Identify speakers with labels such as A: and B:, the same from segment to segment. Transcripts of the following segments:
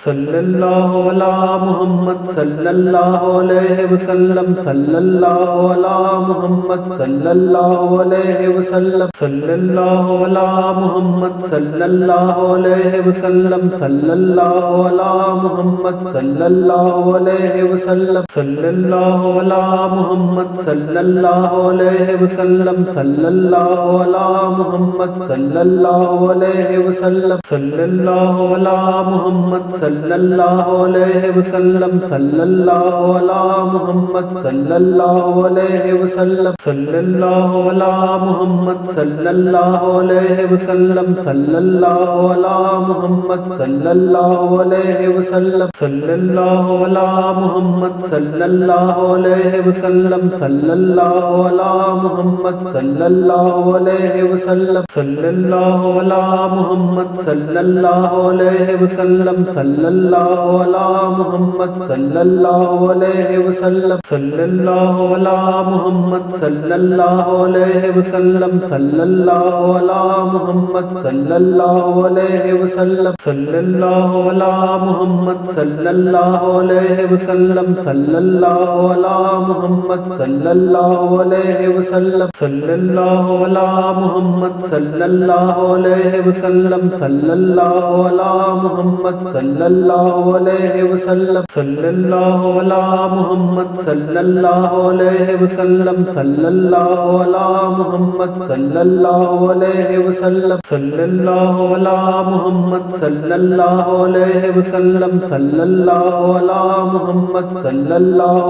A: सल्लल्लाहु अला मुहम्मद सल्लल्लाहु अलैहि वसल्लम सल्लल्लाहु अला मुहम्मद सल्लल्लाहु अलैहि वसल्लम सल्लल्लाहु अला मुहम्मद सल्लल्लाहु अलैहि वसल्लम सल्लल्लाहु अला मुहम्मद सल्लल्लाहु अलैहि वसल्लम सल्लल्लाहु अला मुहम्मद सल्लल्लाहु अलैहि वसल्लम सल्लल्लाहु अला मुहम्मद सल्लल्लाहु अलैहि वसल्लम सल्लल्लाहु अला मुहम्मद सल्लल्लाहु अलैहि वसल्लम सल्लल्लाहु अला मुहम्मद सल्लल्लाहु अलैहि वसल्लम सल्लल्लाहु अला मुहम्मद सल्लल्लाहु अलैहि वसल्लम सल्लल्लाहु अला मुहम्मद सल्लल्लाहु अलैहि वसल्लम सल्लल्लाहु अला मुहम्मद सल्लल्लाहु अलैहि वसल्लम सल्लल्लाहु अला मुहम्मद सल्लल्लाहु अलैहि वसल्लम सल्लल्लाहु अला मुहम्मद सल्लल्लाहु अलैहि वसल्लम सल्लल्लाहु अला मुहम्मद सल्लल्लाहु अलैहि वसल्लम सल्लल्लाहु अला मुहम्मद सल्लल्लाहु अलैहि वसल्लम सल्लल्लाहु अला मुहम्मद सल्लल्लाहु अलैहि वसल्लम सल्लल्लाहु अला मुहम्मद सल्लल्लाहु अलैहि वसल्लम सल्लल्लाहु अला मुहम्मद सल्लल्लाहु अलैहि वसल्लम सल्लल्लाहु अला मुहम्मद सल्लल्लाहु अलैहि वसल्लम सल्लल्लाहु अला मुहम्मद सल्लल्लाहु अलैहि वसल्लम सल्लल्लाहु अला मुहम्मद सल्लल्लाहु अलैहि वसल्लम सल्लल्लाहु अला मुहम्मद सल्लल्लाहु अलैहि वसल्लम सल्लल्लाहु अला मुहम्मद सल्लल्लाहु अलैहि वसल्लम सल्लल्लाहु अला मुहम्मद सल्लल्लाहु अलैहि वसल्लम सल्लल्लाहु अला मुहम्मद सल्लल्लाहु अलैहि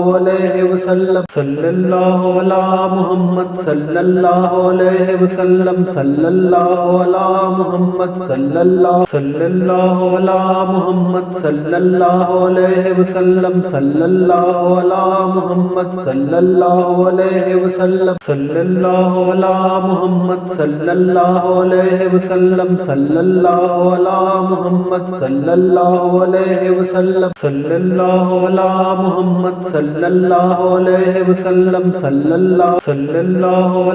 A: वसल्लम सल्लल्लाहु अला मुहम्मद सल्लल्लाहु अला मुहम्मद सल्लल्लाहु अलैहि वसल्लम सल्लल्लाहु अला मुहम्मद सल्लल्लाहु अलैहि वसल्लम सल्लल्लाहु अला मुहम्मद सल्लल्लाहु अलैहि वसल्लम सल्लल्लाहु अला मुहम्मद सल्लल्लाहु अलैहि वसल्लम सल्लल्लाहु अला मुहम्मद सल्लल्लाहु अलैहि वसल्लम सल्लल्लाहु अला मुहम्मद सल्लल्लाहु अलैहि वसल्लम सल्लल्लाहु अला मुहम्मद सल्लल्लाहु अलैहि वसल्लम सल्लल्लाहु अला मुहम्मद सल्लल्लाहु अलैहि वसल्लम सल्लल्लाहु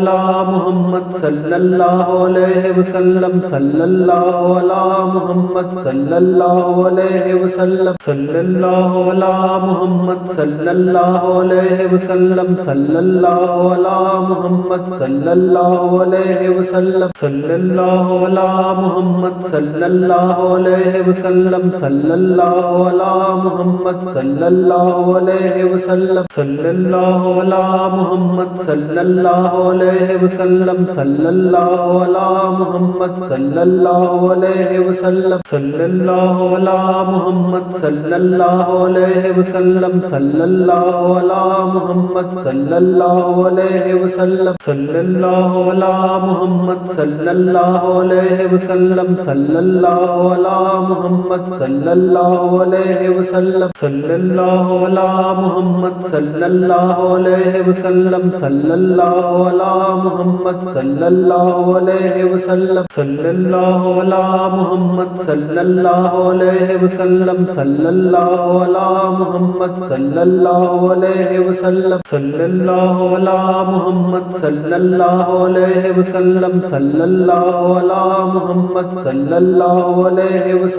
A: अला मुहम्मद सल्लल्लाहु अलैहि वसल्लम सल्लल्लाहु अला मुहम्मद सल्लल्लाहु अलैहि वसल्लम सल्लल्लाहु अला मुहम्मद सल्लल्लाहु अलैहि वसल्लम सल्लल्लाहु अला मुहम्मद सल्लल्लाहु अलैहि वसल्लम सल्लल्लाहु अला मुहम्मद सल्लल्लाहु अलैहि वसल्लम सल्लल्लाहु अला मुहम्मद सल्लल्लाहु अलैहि वसल्लम सल्लल्लाहु अला मुहम्मद सल्लल्लाहु अलैहि वसल्लम सल्लल्लाहु अला मुहम्मद सल्लल्लाहु अलैहि वसल्लम सल्लल्लाहु अला मुहम्मद सल्लल्लाहु अलैहि वसल्लम सल्लल्लाहु अला मुहम्मद सल्लल्लाहु अलैहि वसल्लम सल्लल्लाहु अला मुहम्मद सल्लल्लाहु अलैहि वसल्लम सल्लल्लाहु अला मुहम्मद सल्लल्लाहु अलैहि वसल्लम सल्लल्लाहु अला मुहम्मद सल्लल्लाहु अलैहि वसल्लम सल्लल्लाहु अला मुहम्मद सल्लल्लाहु अलैहि वसल्लम सल्लल्लाहु अला मुहम्मद सल्लल्लाहु अलैहि वसल्लम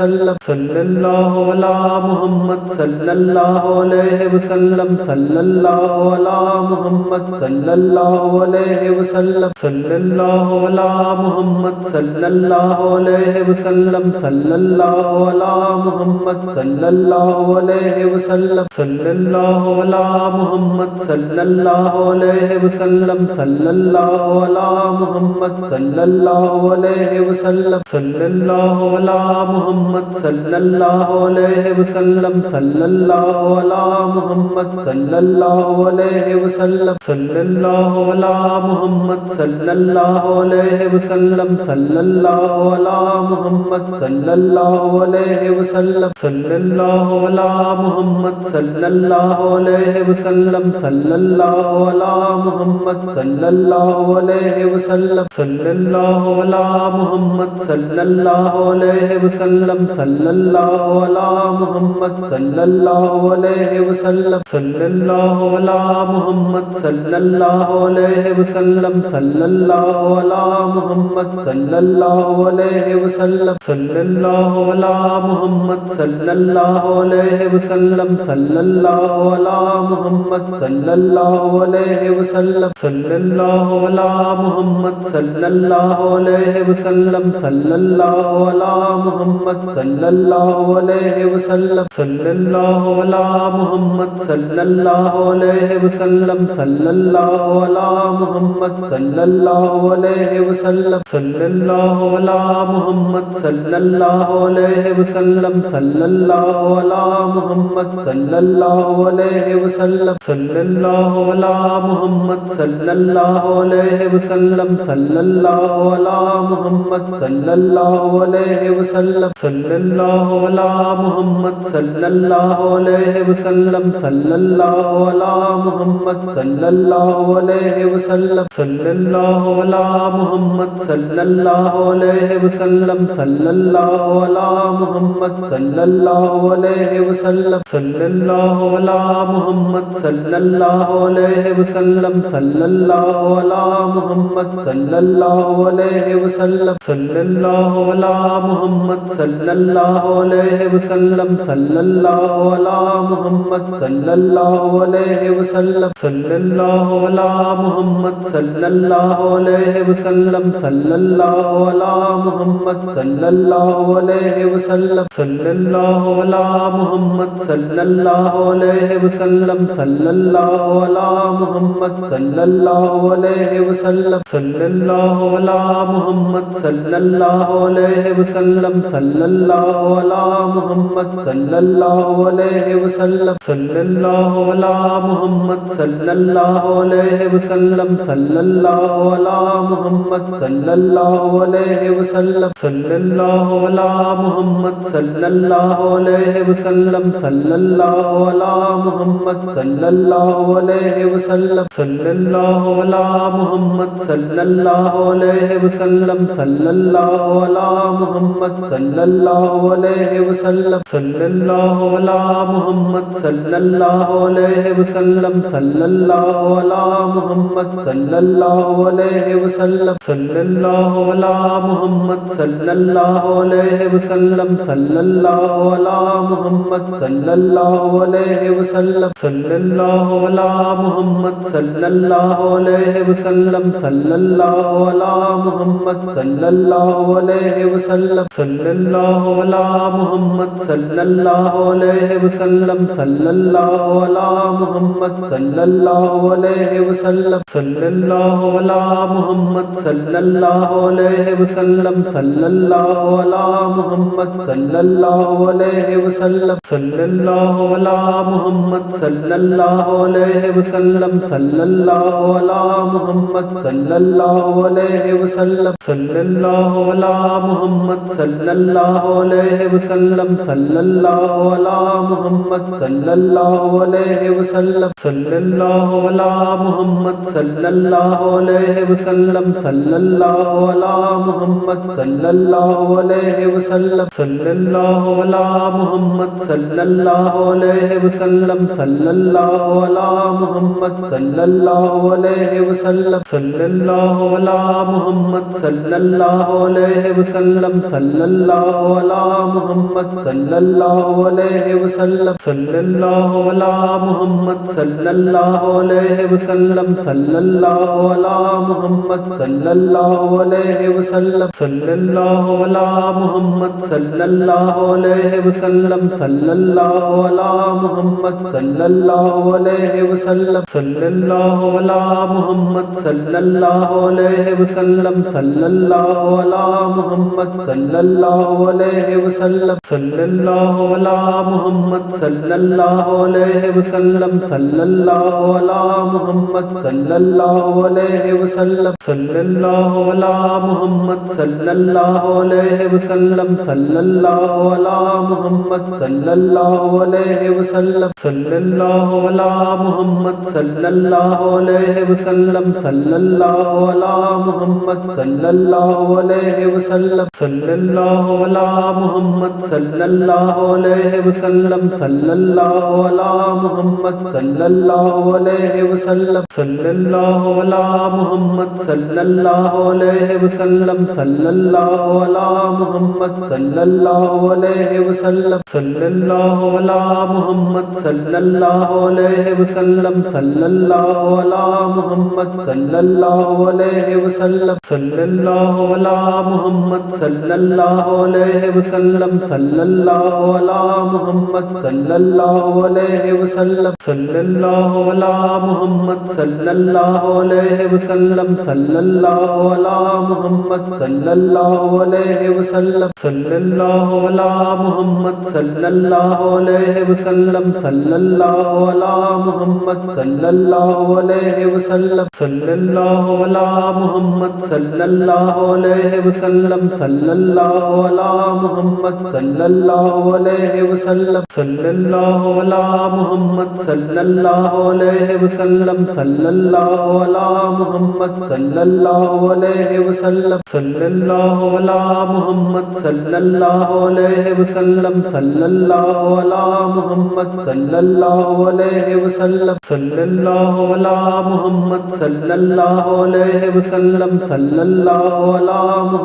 A: सल्लल्लाहु अला मुहम्मद सल्लल्लाहु अलैहि वसल्लम सल्लल्लाहु अला मुहम्मद सल्लल्लाहु अलैहि वसल्लम सल्लल्लाहु अला मुहम्मद सल्लल्लाहु अलैहि वसल्लम सल्लल्लाहु अला मुहम्मद सल्लल्लाहु अलैहि वसल्लम सल्लल्लाहु अला मुहम्मद सल्लल्लाहु अलैहि वसल्लम सल्लल्लाहु अला मुहम्मद सल्लल्लाहु अलैहि वसल्लम सल्लल्लाहु अला मुहम्मद सल्लल्लाहु अलैहि वसल्लम सल्लल्लाहु अला मुहम्मद सल्लल्लाहु अलैहि वसल्लम सल्लल्लाहु अला मुहम्मद सल्लल्लाहु अलैहि वसल्लम सल्लल्लाहु अला मुहम्मद सल्लल्लाहु अलैहि वसल्लम सल्लल्लाहु अला मुहम्मद सल्लल्लाहु अलैहि वसल्लम सल्लल्लाहु अला मुहम्मद सल्लल्लाहु अलैहि वसल्लम सल्लल्लाहु अला मुहम्मद सल्लल्लाहु अलैहि वसल्लम सल्लल्लाहु अला मुहम्मद मुहम्मद सल्लल्लाहु अलैहि वसल्लम सल्लल्लाहु अला मुहम्मद सल्लल्लाहु अलैहि वसल्लम सल्लल्लाहु अला मुहम्मद सल्लल्लाहु अलैहि वसल्लम सल्लल्लाहु अला मुहम्मद सल्लल्लाहु अलैहि वसल्लम सल्लल्लाहु अला मुहम्मद सल्लल्लाहु अलैहि वसल्लम सल्लल्लाहु अला मुहम्मद सल्लल्लाहु अलैहि वसल्लम सल्लल्लाहु अला मुहम्मद सल्लल्लाहु अलैहि वसल्लम सल्लल्लाहु अला मुहम्मद सल्लल्लाहु अलैहि वसल्लम सल्लल्लाहु अला मुहम्मद सल्लल्लाहु अलैहि वसल्लम सल्लल्लाहु अला मुहम्मद सल्लल्लाहु अलैहि वसल्लम सल्लल्लाहु अला मुहम्मद सल्लल्लाहु अलैहि वसल्लम सल्लल्लाहु अला मुहम्मद सल्लल्लाहु अलैहि वसल्लम सल्लल्लाहु अला मुहम्मद सल्लल्लाहु अलैहि वसल्लम सल्लल्लाहु अला मुहम्मद सल्लल्लाहु अलैहि वसल्लम सल्लल्लाहु अला मुहम्मद सल्लल्लाहु अलैहि वसल्लम सल्लल्लाहु अला मुहम्मद सल्लल्लाहु अलैहि वसल्लम सल्लल्लाहु अला मुहम्मद सल्लल्लाहु अलैहि वसल्लम सल्लल्लाहु अला मुहम्मद सल्लल्लाहु अलैहि वसल्लम सल्लल्लाहु अला मुहम्मद सल्लल्लाहु अलैहि वसल्लम सल्लल्लाहु अला मुहम्मद सल्लल्लाहु अलैहि वसल्लम सल्लल्लाहु अला मुहम्मद सल्लल्लाहु अलैहि वसल्लम सल्लल्लाहु अला मुहम्मद सल्लल्लाहु अलैहि वसल्लम सल्लल्लाहु अला मुहम्मद सल्लल्लाहु अलैहि वसल्लम सल्लल्लाहु अला मुहम्मद सल्लल्लाहु अलैहि वसल्लम सल्लल्लाहु अला मुहम्मद सल्लल्लाहु अलैहि वसल्लम सल्लल्लाहु अला मुहम्मद सल्लल्लाहु अलैहि वसल्लम सल्लल्लाहु अला मुहम्मद सल्लल्लाहु अलैहि वसल्लम सल्लल्लाहु अला मुहम्मद सल्लल्लाहु अलैहि वसल्लम सल्लल्लाहु अला मुहम्मद सल्लल्लाहु अलैहि वसल्लम सल्लल्लाहु अला मुहम्मद सल्लल्लाहु अलैहि वसल्लम सल्लल्लाहु अला मुहम्मद सल्लल्लाहु अलैहि वसल्लम सल्लल्लाहु अला मुहम्मद सल्लल्लाहु अलैहि वसल्लम सल्लल्लाहु अला मुहम्मद सल्लल्लाहु अलैहि वसल्लम सल्लल्लाहु अला मुहम्मद सल्लल्लाहु अलैहि वसल्लम सल्लल्लाहु अला मुहम्मद सल्लल्लाहु अलैहि वसल्लम सल्लल्लाहु अला मुहम्मद सल्लल्लाहु अलैहि वसल्लम सल्लल्लाहु अला मुहम्मद सल्लल्लाहु अलैहि वसल्लम सल्लल्लाहु अला मुहम्मद सल्लल्लाहु अलैहि वसल्लम सल्लल्लाहु अला मुहम्मद सल्लल्लाहु अलैहि वसल्लम सल्लल्लाहु अला मुहम्मद सल्लल्लाहु अलैहि वसल्लम सल्लल्लाहु अला मुहम्मद सल्लल्लाहु अलैहि वसल्लम सल्लल्लाहु अला मुहम्मद सल्लल्लाहु अलैहि वसल्लम सल्लल्लाहु अला मुहम्मद सल्लल्लाहु अलैहि वसल्लम सल्लल्लाहु अला मुहम्मद सल्लल्लाहु अलैहि वसल्लम सल्लल्लाहु अला मुहम्मद सल्लल्लाहु अलैहि वसल्लम सल्लल्लाहु अला मुहम्मद सल्लल्लाहु अलैहि वसल्लम सल्लल्लाहु अला मुहम्मद सल्लल्लाहु अलैहि वसल्लम सल्लल्लाहु अला मुहम्मद सल्लल्लाहु अलैहि वसल्लम सल्लल्लाहु अला मुहम्मद सल्लल्लाहु अलैहि वसल्लम सल्लल्लाहु अला मुहम्मद सल्लल्लाहु अलैहि वसल्लम सल्लल्लाहु अला मुहम्मद सल्लल्लाहु अलैहि वसल्लम सल्लल्लाहु अला मुहम्मद सल्लल्लाहु अलैहि वसल्लम सल्लल्लाहु अला मुहम्मद सल्लल्लाहु अलैहि वसल्लम सल्लल्लाहु अला मुहम्मद सल्लल्लाहु अलैहि वसल्लम सल्लल्लाहु अला मुहम्मद सल्लल्लाहु अलैहि वसल्लम सल्लल्लाहु अला मुहम्मद सल्लल्लाहु अलैहि वसल्लम सल्लल्लाहु अला मुहम्मद सल्लल्लाहु अलैहि वसल्लम सल्लल्लाहु अला मुहम्मद सल्लल्लाहु अलैहि वसल्लम सल्लल्लाहु अला मुहम्मद सल्लल्लाहु अलैहि वसल्लम सल्लल्लाहु अला मुहम्मद सल्लल्लाहु अलैहि वसल्लम सल्लल्लाहु अला मुहम्मद सल्लल्लाहु अलैहि वसल्लम सल्लल्लाहु अला मुहम्मद सल्लल्लाहु अलैहि वसल्लम सल्लल्लाहु अला मुहम्मद सल्लल्लाहु सल्लल्लाहु अलैहि वसल्लम सल्लल्लाहु अला मुहम्मद सल्लल्लाहु अलैहि वसल्लम सल्लल्लाहु अला मुहम्मद सल्लल्लाहु अलैहि वसल्लम सल्लल्लाहु अला मुहम्मद सल्लल्लाहु अलैहि वसल्लम सल्लल्लाहु अला मुहम्मद सल्लल्लाहु अलैहि वसल्लम सल्लल्लाहु अला मुहम्मद सल्लल्लाहु अलैहि वसल्लम सल्लल्लाहु अला मुहम्मद सल्लल्लाहु अलैहि वसल्लम सल्लल्लाहु अला मुहम्मद सल्लल्लाहु अलैहि वसल्लम सल्लल्लाहु अला मुहम्मद सल्लल्लाहु अलैहि वसल्लम सल्लल्लाहु अला मुहम्मद सल्लल्लाहु अलैहि वसल्लम सल्लल्लाहु अला मुहम्मद सल्लल्लाहु अलैहि वसल्लम सल्लल्लाहु अला मुहम्मद सल्लल्लाहु अलैहि वसल्लम सल्लल्लाहु अला मुहम्मद सल्लल्लाहु अलैहि वसल्लम सल्लल्लाहु अला मुहम्मद सल्लल्लाहु अलैहि वसल्लम सल्लल्लाहु अला मुहम्मद सल्लल्लाहु अलैहि वसल्लम सल्लल्लाहु अला मुहम्मद सल्लल्लाहु अलैहि वसल्लम सल्लल्लाहु अला मुहम्मद सल्लल्लाहु अलैहि वसल्लम सल्लल्लाहु अला मुहम्मद सल्लल्लाहु अलैहि वसल्लम सल्लल्लाहु अला मुहम्मद सल्लल्लाहु अलैहि वसल्लम सल्लल्लाहु अला मुहम्मद सल्लल्लाहु अलैहि वसल्लम सल्लल्लाहु अला मुहम्मद सल्लल्लाहु अलैहि वसल्लम सल्लल्लाहु अला मुहम्मद सल्लल्लाहु अलैहि वसल्लम सल्लल्लाहु अला मुहम्मद सल्लल्लाहु अलैहि वसल्लम सल्लल्लाहु अला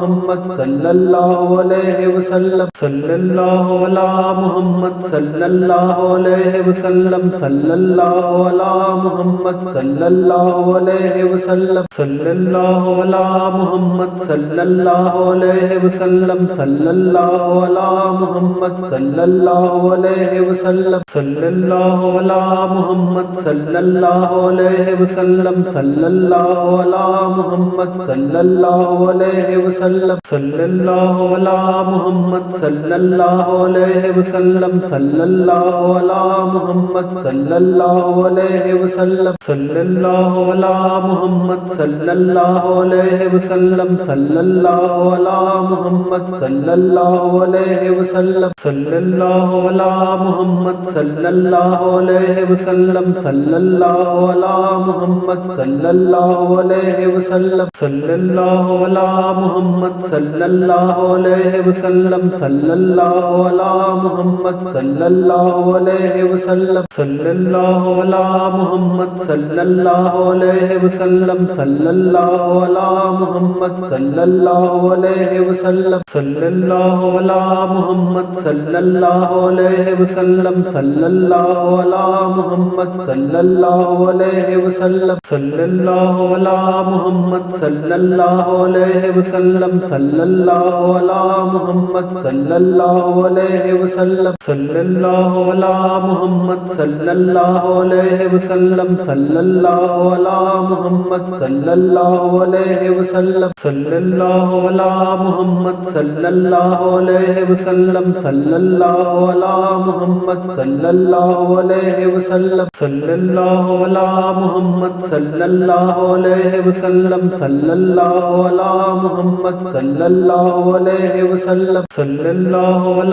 A: मुहम्मद सल्लल्लाहु अलैहि वसल्लम सल्लल्लाहु अला मुहम्मद सल्लल्लाहु अलैहि वसल्लम सल्लल्लाहु अला मुहम्मद सल्लल्लाहु अलैहि वसल्लम सल्लल्लाहु अला मुहम्मद सल्लल्लाहु अलैहि वसल्लम सल्लल्लाहु अला मुहम्मद सल्लल्लाहु अलैहि वसल्लम सल्लल्लाहु अला मुहम्मद सल्लल्लाहु अलैहि वसल्लम सल्लल्लाहु अला मुहम्मद सल्लल्लाहु अलैहि वसल्लम सल्लल्लाहु अला मुहम्मद सल्लल्लाहु अलैहि वसल्लम सल्लल्लाहु अला मुहम्मद सल्लल्लाहु अलैहि वसल्लम सल्लल्लाहु अला मुहम्मद सल्लल्लाहु अलैहि वसल्लम सल्लल्लाहु अला मुहम्मद सल्लल्लाहु अलैहि वसल्लम सल्लल्लाहु अला मुहम्मद सल्लल्लाहु अलैहि वसल्लम सल्लल्लाहु अला मुहम्मद सल्लल्लाहु अलैहि वसल्लम सल्लल्लाहु अला मुहम्मद सल्लल्लाहु अलैहि वसल्लम सल्लल्लाहु अला मुहम्मद सल्लल्लाहु अलैहि वसल्लम सल्लल्लाहु अला मुहम्मद सल्लल्लाहु अलैहि वसल्लम सल्लल्लाहु अला मुहम्मद सल्लल्लाहु अलैहि वसल्लम सल्लल्लाहु अला मुहम्मद सल्लल्लाहु अलैहि वसल्लम सल्लल्लाहु अला मुहम्मद सल्लल्लाहु अलैहि वसल्लम सल्लल्लाहु अला मुहम्मद सल्लल्लाहु अलैहि वसल्लम सल्लल्लाहु अला मुहम्मद सल्लल्लाहु अलैहि वसल्लम सल्लल्लाहु अला मुहम्मद सल्लल्लाहु अलैहि वसल्लम सल्लल्लाहु अला मुहम्मद सल्लल्लाहु अलैहि वसल्लम सल्लल्लाहु अला मुहम्मद सल्लल्लाहु अलैहि वसल्लम सल्लल्लाहु अला मुहम्मद सल्लल्लाहु अलैहि वसल्लम सल्लल्लाहु अला मुहम्मद सल्लल्लाहु अलैहि वसल्लम सल्लल्लाहु अला मुहम्मद सल्लल्लाहु अलैहि वसल्लम सल्लल्लाहु अला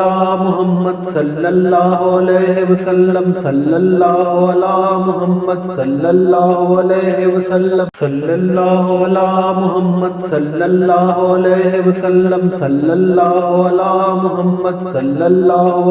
A: मुहम्मद सल्लल्लाहु अलैहि वसल्लम सल्लल्लाहु अला मुहम्मद सल्लल्लाहु अलैहि वसल्लम सल्लल्लाहु अला मुहम्मद सल्लल्लाहु अलैहि वसल्लम सल्लल्लाहु अला मुहम्मद सल्लल्लाहु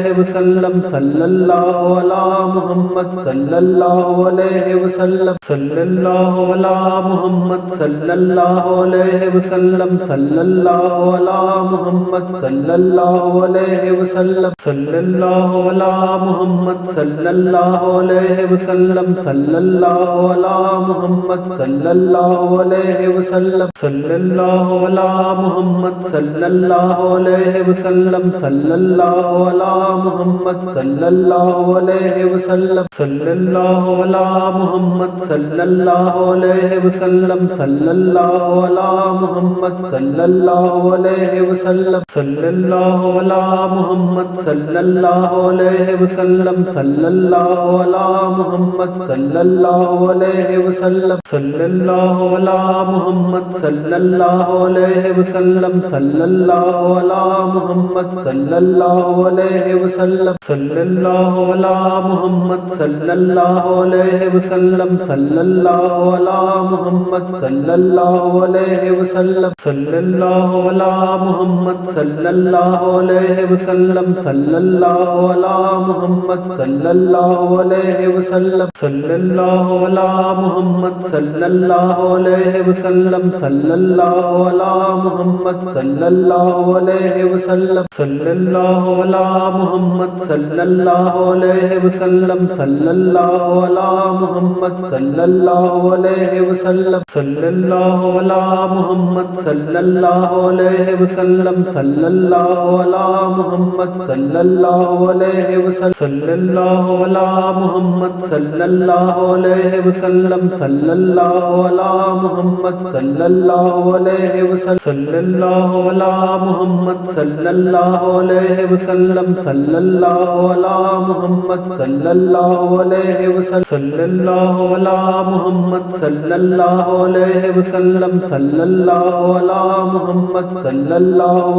A: अलैहि वसल्लम सल्लल्लाहु अला मुहम्मद सल्लल्लाहु अलैहि वसल्लम सल्लल्लाहु अला मुहम्मद सल्लल्लाहु अलैहि वसल्लम सल्लल्लाहु अला मुहम्मद सल्लल्लाहु अलैहि वसल्लम सल्लल्लाहु अला मुहम्मद सल्लल्लाहु अलैहि वसल्लम सल्लल्लाहु अला मुहम्मद सल्लल्लाहु अलैहि वसल्लम सल्लल्लाहु अला मुहम्मद सल्लल्लाहु अलैहि वसल्लम सल्लल्लाहु अला मुहम्मद सल्लल्लाहु अलैहि वसल्लम सल्लल्लाहु अला मुहम्मद सल्लल्लाहु अलैहि वसल्लम सल्लल्लाहु अला मुहम्मद सल्लल्लाहु अलैहि वसल्लम सल्लल्लाहु अला मुहम्मद सल्लल्लाहु अलैहि वसल्लम सल्लल्लाहु अला मुहम्मद सल्लल्लाहु अलैहि वसल्लम सल्लल्लाहु अला मुहम्मद सल्लल्लाहु अलैहि वसल्लम सल्लल्लाहु अला मुहम्मद सल्लल्लाहु अलैहि वसल्लम सल्लल्लाहु अला मुहम्मद सल्लल्लाहु अलैहि वसल्लम सल्लल्लाहु अला मुहम्मद सल्लल्लाहु अलैहि वसल्लम सल्लल्लाहु अला मुहम्मद सल्लल्लाहु अलैहि वसल्लम सल्लल्लाहु अला मुहम्मद सल्लल्लाहु अलैहि वसल्लम सल्लल्लाहु अला मुहम्मद सल्लल्लाहु अलैहि वसल्लम सल्लल्लाहु अला मुहम्मद सल्लल्लाहु अलैहि वसल्लम सल्लल्लाहु अला मुहम्मद सल्लल्लाहु अलैहि वसल्लम सल्लल्लाहु अला मुहम्मद सल्लल्लाहु अलैहि वसल्लम सल्लल्लाहु अला मुहम्मद सल्लल्लाहु अलैहि वसल्लम सल्लल्लाहु अला मुहम्मद सल्लल्लाहु अलैहि वसल्लम सल्लल्लाहु अला मुहम्मद सल्लल्लाहु अलैहि वसल्लम सल्लल्लाहु अला मुहम्मद सल्लल्लाहु अलैहि वसल्लम सल्लल्लाहु अला मुहम्मद सल्लल्लाहु अलैहि वसल्लम सल्लल्लाहु अला मुहम्मद सल्लल्लाहु अलैहि वसल्लम सल्लल्लाहु अला मुहम्मद सल्लल्लाहु अलैहि वसल्लम सल्लल्लाहु अला मुहम्मद सल्लल्लाहु अलैहि वसल्लम सल्लल्लाहु अला मुहम्मद सल्लल्लाहु अलैहि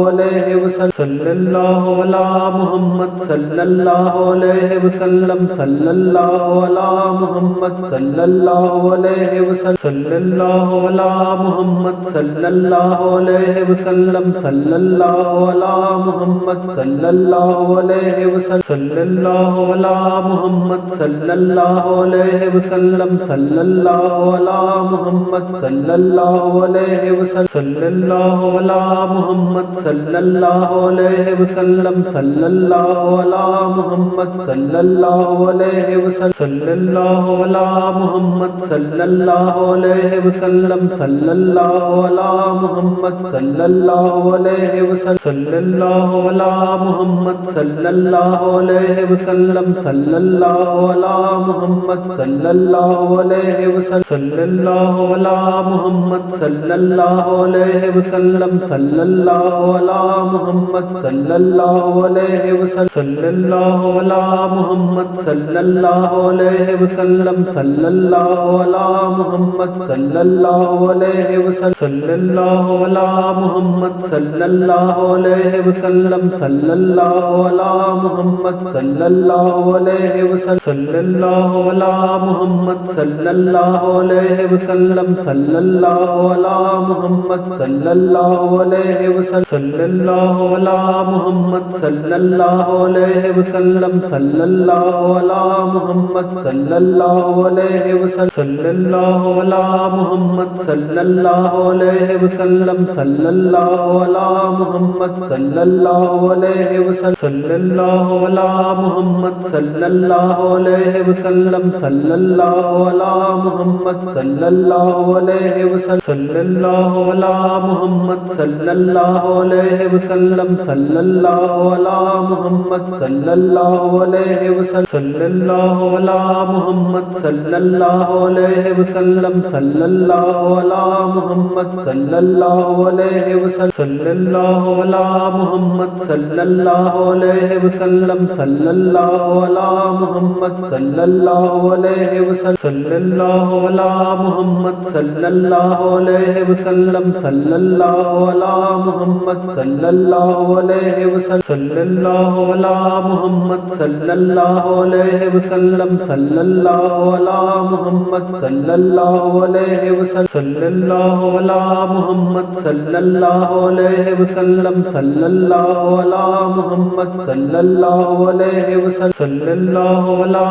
A: वसल्लम सल्लल्लाहु अला मुहम्मद सल्लल्लाहु अलैहि वसल्लम सल्लल्लाहु अला मुहम्मद सल्लल्लाहु अलैहि वसल्लम सल्लल्लाहु अला मुहम्मद सल्लल्लाहु अलैहि वसल्लम सल्लल्लाहु अला मुहम्मद सल्लल्लाहु अलैहि वसल्लम सल्लल्लाहु अला मुहम्मद सल्लल्लाहु अलैहि वसल्लम सल्लल्लाहु अला मुहम्मद सल्लल्लाहु अलैहि वसल्लम सल्लल्लाहु अला मुहम्मद सल्लल्लाहु अलैहि वसल्लम सल्लल्लाहु अला मुहम्मद सल्लल्लाहु अलैहि वसल्लम सल्लल्लाहु अला मुहम्मद सल्लल्लाहु अलैहि वसल्लम सल्लल्लाहु अला मुहम्मद सल्लल्लाहु अलैहि वसल्लम सल्लल्लाहु अला मुहम्मद सल्लल्लाहु अलैहि वसल्लम सल्लल्लाहु अला मुहम्मद सल्लल्लाहु अलैहि वसल्लम सल्लल्लाहु अला मुहम्मद सल्लल्लाहु अलैहि वसल्लम सल्लल्लाहु अला मुहम्मद सल्लल्लाहु अलैहि वसल्लम सल्लल्लाहु अला मुहम्मद सल्लल्लाहु अलैहि वसल्लम सल्लल्लाहु अला मुहम्मद सल्लल्लाहु अलैहि वसल्लम सल्लल्लाहु अला मुहम्मद सल्लल्लाहु अलैहि वसल्लम सल्लल्लाहु अला मुहम्मद सल्लल्लाहु अलैहि वसल्लम सल्लल्लाहु अला मुहम्मद सल्लल्लाहु अलैहि वसल्लम सल्लल्लाहु अला मुहम्मद सल्लल्लाहु अलैहि वसल्लम सल्लल्लाहु अला मुहम्मद सल्लल्लाहु अलैहि वसल्लम सल्लल्लाहु अला मुहम्मद सल्लल्लाहु अलैहि वसल्लम सल्लल्लाहु अला मुहम्मद सल्लल्लाहु अलैहि वसल्लम सल्लल्लाहु अला मुहम्मद सल्लल्लाहु अलैहि वसल्लम सल्लल्लाहु अला मुहम्मद सल्लल्लाहु अलैहि वसल्लम सल्लल्लाहु अला मुहम्मद सल्लल्लाहु अलैहि वसल्लम सल्लल्लाहु अला मुहम्मद सल्लल्लाहु अलैहि वसल्लम सल्लल्लाहु अला मुहम्मद सल्लल्लाहु अलैहि वसल्लम सल्लल्लाहु अला मुहम्मद सल्लल्लाहु अलैहि वसल्लम सल्लल्लाहु अला मुहम्मद सल्लल्लाहु अलैहि वसल्लम सल्लल्लाहु अला मुहम्मद सल्लल्लाहु अलैहि वसल्लम सल्लल्लाहु अला मुहम्मद सल्लल्लाहु अलैहि वसल्लम सल्लल्लाहु अला मुहम्मद सल्लल्लाहु अलैहि वसल्लम सल्लल्लाहु अला मुहम्मद सल्लल्लाहु अलैहि वसल्लम सल्लल्लाहु अला मुहम्मद सल्लल्लाहु अलैहि वसल्लम सल्लल्लाहु अला मुहम्मद सल्लल्लाहु अलैहि वसल्लम सल्लल्लाहु अला मुहम्मद सल्लल्लाहु अलैहि वसल्लम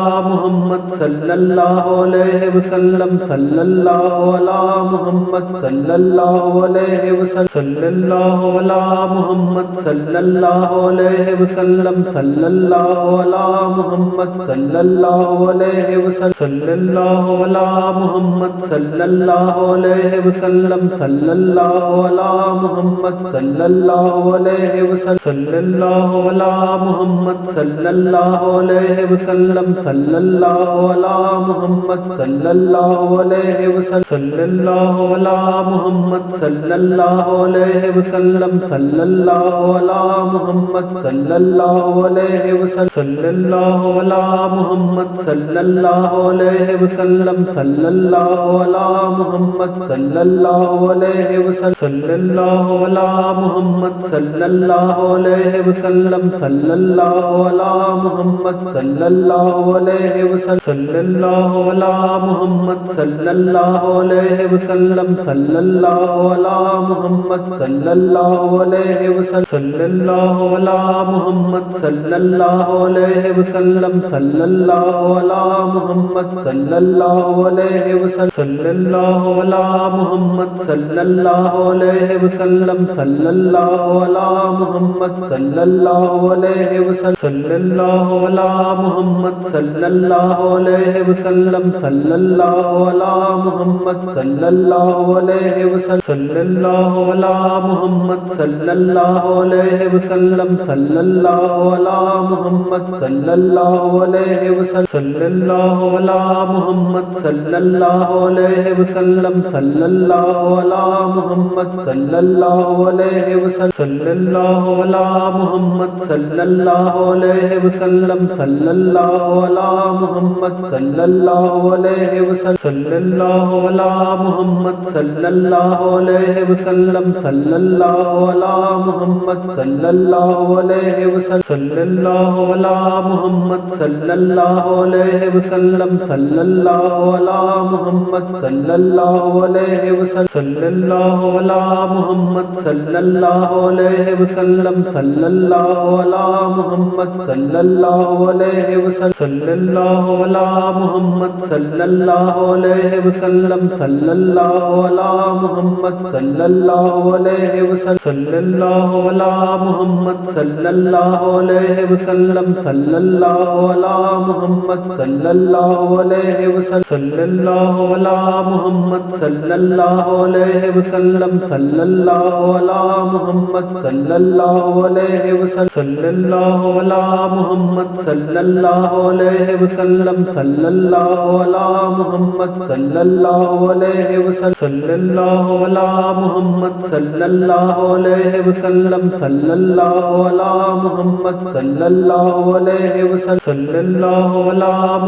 A: सल्लल्लाहु अला मुहम्मद सल्लल्लाहु अलैहि वसल्लम सल्लल्लाहु अला मुहम्मद सल्लल्लाहु अलैहि वसल्लम सल्लल्लाहु अला मुहम्मद सल्लल्लाहु अलैहि वसल्लम सल्लल्लाहु अला मुहम्मद सल्लल्लाहु अलैहि वसल्लम सल्लल्लाहु अला मुहम्मद सल्लल्लाहु अलैहि वसल्लम सल्लल्लाहु अला मुहम्मद सल्लल्लाहु अलैहि वसल्लम सल्लल्लाहु अला मुहम्मद सल्लल्लाहु अलैहि वसल्लम सल्लल्लाहु अला मुहम्मद सल्लल्लाहु अलैहि वसल्लम सल्लल्लाहु अला मुहम्मद सल्लल्लाहु अलैहि वसल्लम सल्लल्लाहु अला मुहम्मद सल्लल्लाहु अलैहि वसल्लम सल्लल्लाहु अला मुहम्मद सल्लल्लाहु अलैहि वसल्लम सल्लल्लाहु अला मुहम्मद सल्लल्लाहु अलैहि वसल्लम सल्लल्लाहु सल्लल्लाहु अला मुहम्मद सल्लल्लाहु अलैहि वसल्लम सल्लल्लाहु अला मुहम्मद सल्लल्लाहु अलैहि वसल्लम सल्लल्लाहु अला मुहम्मद सल्लल्लाहु अलैहि वसल्लम सल्लल्लाहु अला मुहम्मद सल्लल्लाहु अलैहि वसल्लम सल्लल्लाहु अला मुहम्मद सल्लल्लाहु अलैहि वसल्लम सल्लल्लाहु अला मुहम्मद सल्लल्लाहु अलैहि वसल्लम सल्लल्लाहु अला मुहम्मद सल्लल्लाहु अलैहि वसल्लम सल्लल्लाहु अला मुहम्मद सल्लल्लाहु अलैहि वसल्लम सल्लल्लाहु अला मुहम्मद सल्लल्लाहु अलैहि वसल्लम सल्लल्लाहु अला मुहम्मद सल्लल्लाहु अलैहि वसल्लम सल्लल्लाहु अला मुहम्मद सल्लल्लाहु अलैहि वसल्लम सल्लल्लाहु अला मुहम्मद सल्लल्लाहु अलैहि वसल्लम सल्लल्लाहु अला मुहम्मद सल्लल्लाहु अलैहि वसल्लम सल्लल्लाहु अला मुहम्मद सल्लल्लाहु अलैहि वसल्लम सल्लल्लाहु अला मुहम्मद सल्लल्लाहु अलैहि वसल्लम सल्लल्लाहु अला मुहम्मद सल्लल्लाहु अलैहि वसल्लम सल्लल्लाहु अला मुहम्मद सल्लल्लाहु अलैहि वसल्लम सल्लल्लाहु अला मुहम्मद सल्लल्लाहु अलैहि वसल्लम सल्लल्लाहु अला मुहम्मद सल्लल्लाहु अलैहि वसल्लम सल्लल्लाहु अला मुहम्मद सल्लल्लाहु अलैहि वसल्लम सल्लल्लाहु अला मुहम्मद सल्लल्लाहु अलैहि वसल्लम सल्लल्लाहु अला मुहम्मद सल्लल्लाहु अलैहि वसल्लम सल्लल्लाहु अला मुहम्मद सल्लल्लाहु अलैहि वसल्लम सल्लल्लाहु अला मुहम्मद सल्लल्लाहु अलैहि वसल्लम सल्लल्लाहु अला मुहम्मद सल्लल्लाहु अलैहि वसल्लम सल्लल्लाहु अला मुहम्मद सल्लल्लाहु अलैहि वसल्लम सल्लल्लाहु अला मुहम्मद सल्लल्लाहु अलैहि वसल्लम सल्लल्लाहु अला मुहम्मद सल्लल्लाहु अलैहि वसल्लम सल्लल्लाहु अला मुहम्मद सल्लल्लाहु अलैहि वसल्लम सल्लल्लाहु अला मुहम्मद सल्लल्लाहु अलैहि वसल्लम सल्लल्लाहु अला मुहम्मद सल्लल्लाहु अलैहि वसल्लम सल्लल्लाहु अला मुहम्मद सल्लल्लाहु अलैहि वसल्लम सल्लल्लाहु अला मुहम्मद सल्लल्लाहु अलैहि वसल्लम सल्लल्लाहु अला मुहम्मद सल्लल्लाहु अलैहि वसल्लम सल्लल्लाहु अला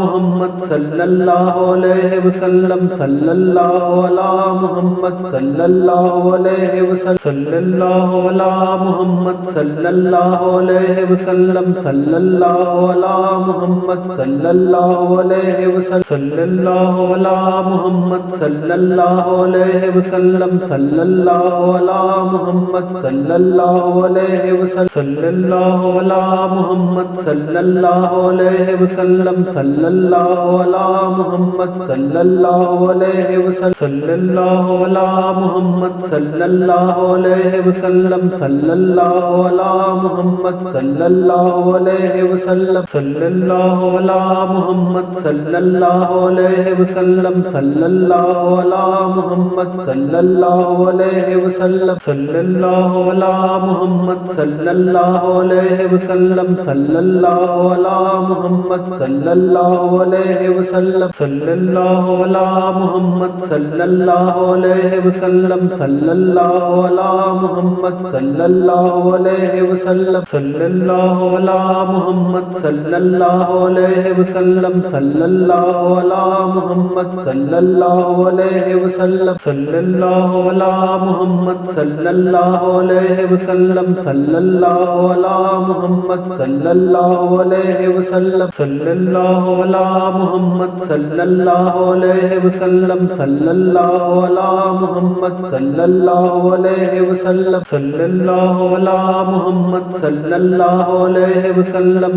A: मुहम्मद सल्लल्लाहु अलैहि वसल्लम सल्लल्लाहु अला मुहम्मद सल्लल्लाहु अलैहि वसल्लम सल्लल्लाहु अला मुहम्मद सल्लल्लाहु अलैहि वसल्लम सल्लल्लाहु अला मुहम्मद सल्लल्लाहु अलैहि वसल्लम सल्लल्लाहु अला मुहम्मद सल्लल्लाहु अलैहि वसल्लम सल्लल्लाहु अला मुहम्मद सल्लल्लाहु अलैहि वसल्लम सल्लल्लाहु अला मुहम्मद सल्लल्लाहु अलैहि वसल्लम सल्लल्लाहु अला मुहम्मद सल्लल्लाहु अलैहि वसल्लम सल्लल्लाहु अला मुहम्मद सल्लल्लाहु अलैहि वसल्लम सल्लल्लाहु अला मुहम्मद सल्लल्लाहु अलैहि वसल्लम सल्लल्लाहु अला मुहम्मद सल्लल्लाहु अलैहि वसल्लम सल्लल्लाहु अला मुहम्मद सल्लल्लाहु अलैहि वसल्लम सल्लल्लाहु अला मुहम्मद सल्लल्लाहु अलैहि वसल्लम सल्लल्लाहु अला मुहम्मद सल्लल्लाहु अलैहि वसल्लम सल्लल्लाहु अला मुहम्मद सल्लल्लाहु अलैहि वसल्लम सल्लल्लाहु अला मुहम्मद सल्लल्लाहु अलैहि वसल्लम सल्लल्लाहु अला मुहम्मद सल्लल्लाहु अलैहि वसल्लम सल्लल्लाहु अला मुहम्मद सल्लल्लाहु अलैहि वसल्लम सल्लल्लाहु अला मुहम्मद सल्लल्लाहु अलैहि वसल्लम सल्लल्लाहु अला मुहम्मद सल्लल्लाहु अलैहि वसल्लम सल्लल्लाहु अला मुहम्मद सल्लल्लाहु अलैहि वसल्लम